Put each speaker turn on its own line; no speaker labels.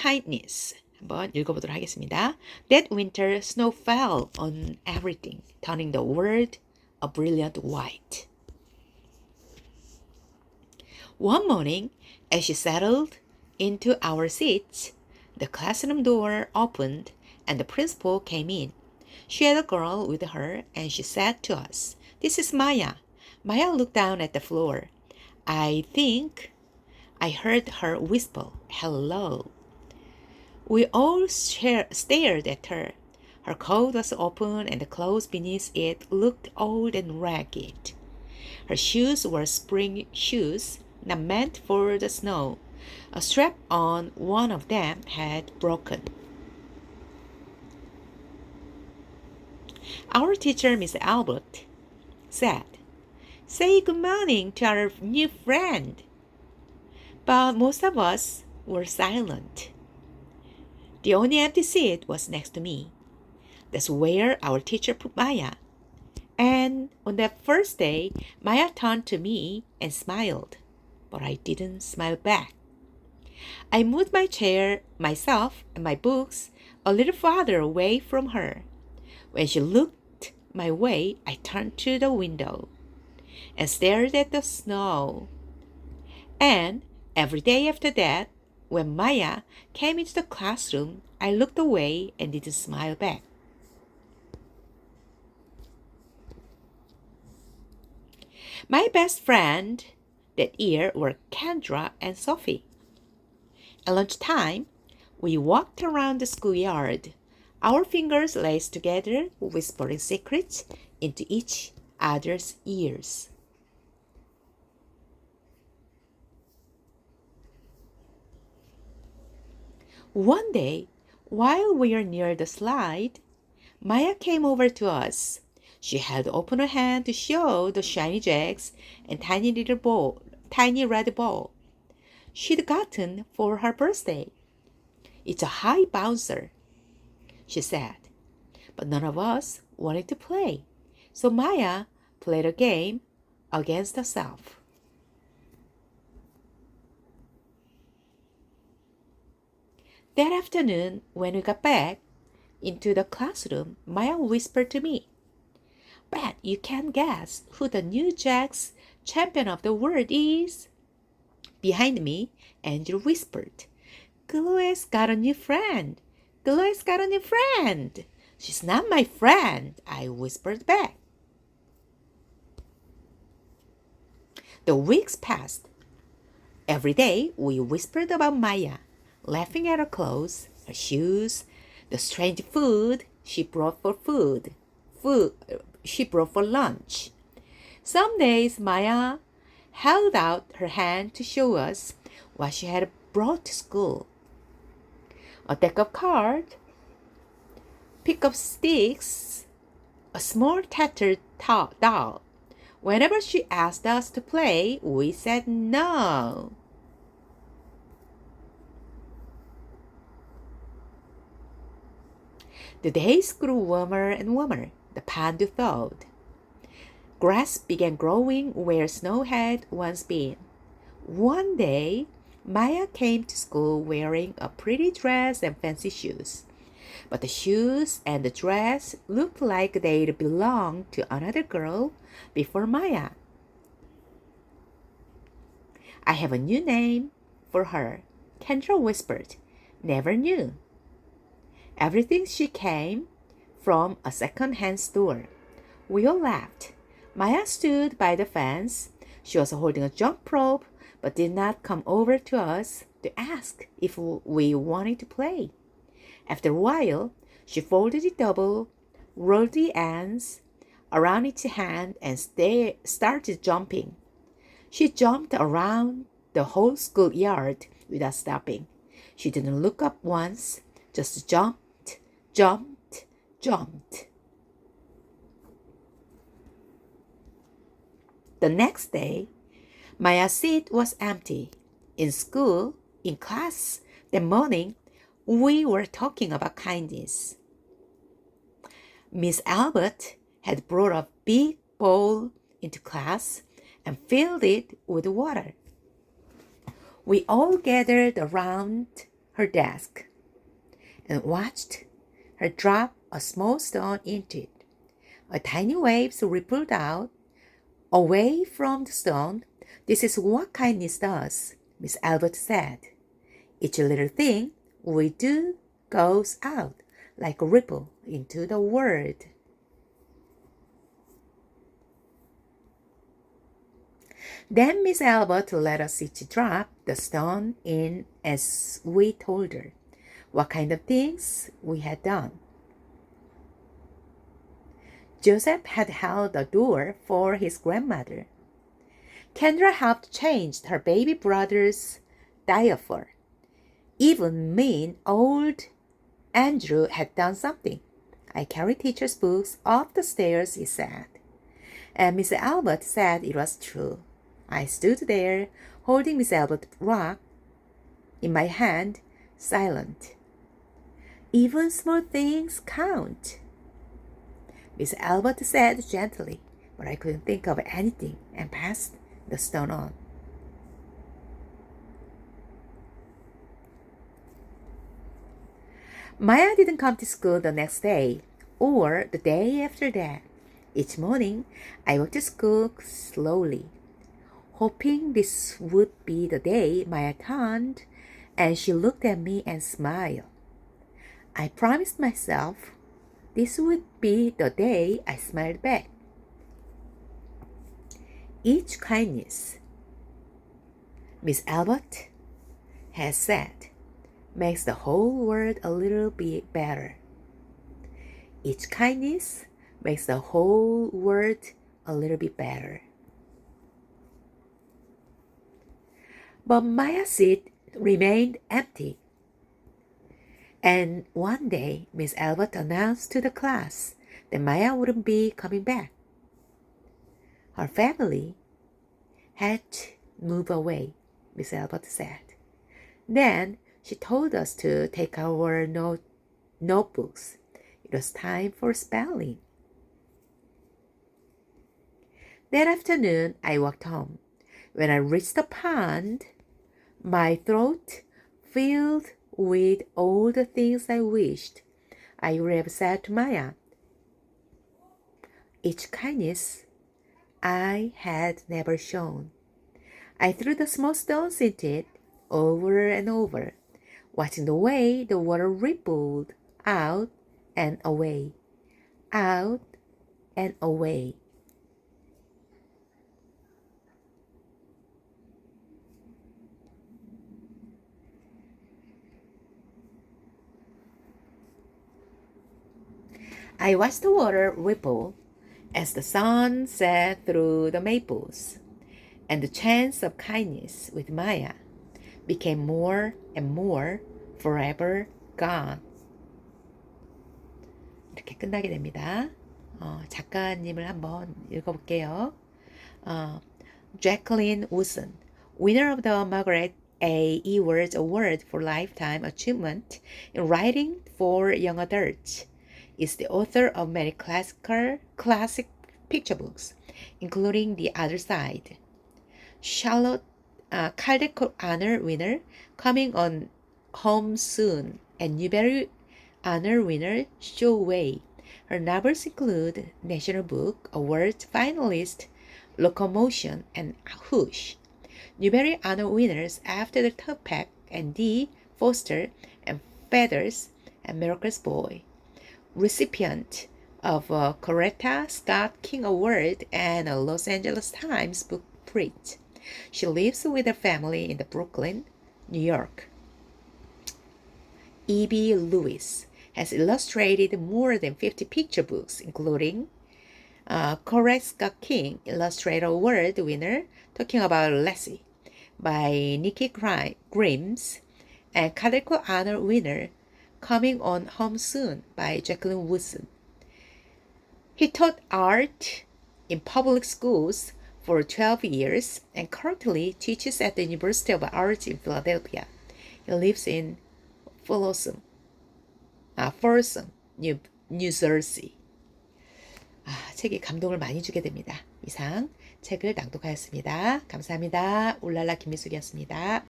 kindness. 한번 읽어보도록 하겠습니다. That winter, snow fell on everything, turning the world a brilliant white. One morning, as she settled into our seats, the classroom door opened and the principal came in. She had a girl with her and she said to us, "This is Maya." Maya looked down at the floor. I think I heard her whisper, "Hello." We all stared at her. Her coat was open and the clothes beneath it looked old and ragged. Her shoes were spring shoes, not meant for the snow. A strap on one of them had broken. Our teacher, Miss Albert, said, "Say good morning to our new friend." But most of us were silent. The only empty seat was next to me. That's where our teacher put Maya. And on that first day, Maya turned to me and smiled, but I didn't smile back. I moved my chair, myself, and my books a little farther away from her. When she looked my way, I turned to the window and stared at the snow. And every day after that, when Maya came into the classroom, I looked away and didn't smile back. My best friend that year were Kendra and Sophie. At lunchtime, we walked around the schoolyard, our fingers laced together, whispering secrets into each other's ears. One day, while we were near the slide, Maya came over to us. She held open her hand to show the shiny jacks and tiny red ball she'd gotten for her birthday. "It's a high bouncer," she said, but none of us wanted to play. So Maya played a game against herself. That afternoon, when we got back into the classroom, Maya whispered to me, "Bet you can't guess who the New Jack's champion of the world is." Behind me, Andrew whispered, "Chloe's got a new friend. Chloe's got a new friend." "She's not my friend," I whispered back. The weeks passed. Every day we whispered about Maya, laughing at her clothes, her shoes, the strange food she brought for lunch. Some days Maya held out her hand to show us what she had brought to school. A deck of cards, pick-up sticks, a small tattered doll. Whenever she asked us to play, we said no. The days grew warmer and warmer. The pond thawed. Grass began growing where snow had once been. One day, Maya came to school wearing a pretty dress and fancy shoes. But the shoes and the dress looked like they'd belonged to another girl before Maya. "I have a new name for her," Kendra whispered. "Never knew." Everything she came from a second-hand store. We all laughed. Maya stood by the fence. She was holding a jump rope, but did not come over to us to ask if we wanted to play. After a while, she folded it double, rolled the ends around each hand, and started jumping. She jumped around the whole schoolyard without stopping. She didn't look up once, just jumped, jumped, jumped. The next day, Maya's seat was empty. In school, in class, that morning, we were talking about kindness. Miss Albert had brought a big bowl into class and filled it with water. We all gathered around her desk and watched her drop a small stone into it. A tiny wave rippled out away from the stone. "This is what kindness does," Miss Albert said. "Each little thing we do goes out like a ripple into the world." Then Miss Albert let us each drop the stone in as we told her what kind of things we had done. Joseph had held the door for his grandmother. Kendra helped change her baby brother's diaper. Even mean old Andrew had done something. "I carried teacher's books up the stairs," he said. And Miss Albert said it was true. I stood there, holding Miss Albert's rock in my hand, silent. "Even small things count," Miss Albert said gently, but I couldn't think of anything and passed the stone on. Maya didn't come to school the next day or the day after that. Each morning, I walked to school slowly, hoping this would be the day Maya turned and she looked at me and smiled. I promised myself this would be the day I smiled back. Each kindness, Miss Albert has said, makes the whole world a little bit better. Each kindness makes the whole world a little bit better. But Maya's seat remained empty. And one day, Miss Albert announced to the class that Maya wouldn't be coming back. Her family had moved away, Miss Albert said. Then she told us to take our notebooks. It was time for spelling. That afternoon, I walked home. When I reached the pond, my throat filled with all the things I wished I would have said to Maya. Each kindness I had never shown. I threw the small stones into it over and over, watching the way the water rippled out and away, out and away. I watched the water ripple as the sun set through the maples, and the chance of kindness with Maya became more and more forever gone. 이렇게 끝나게 됩니다. 작가님을 한번 읽어볼게요. Jacqueline Wilson, winner of the Margaret A. Ewards Award for Lifetime Achievement in Writing for Young Adults, is the author of many classic picture books, including The Other Side. Charlotte Caldecott Honor winner, Coming on Home Soon, and Newbery Honor winner, Sho Wei. Her novels include National Book Award finalist Locomotion and Hush. Newbery Honor winners After the Turnpike and D. Foster and Feathers and Miracle's Boy. Recipient of a Coretta Scott King Award and a Los Angeles Times Book Prize. She lives with her family in Brooklyn, New York. E.B. Lewis has illustrated more than 50 picture books, including Coretta Scott King Illustrator Award winner, Talking About Lassie by Nikki Grimes, and Caldecott Honor winner, Coming on Home Soon by Jacqueline Wilson. He taught art in public schools for 12 years and currently teaches at the University of Arts in Philadelphia. He lives in Folsom, New Jersey. 책이 감동을 많이 주게 됩니다. 이상 책을 낭독하였습니다. 감사합니다. 울랄라 김미숙이었습니다.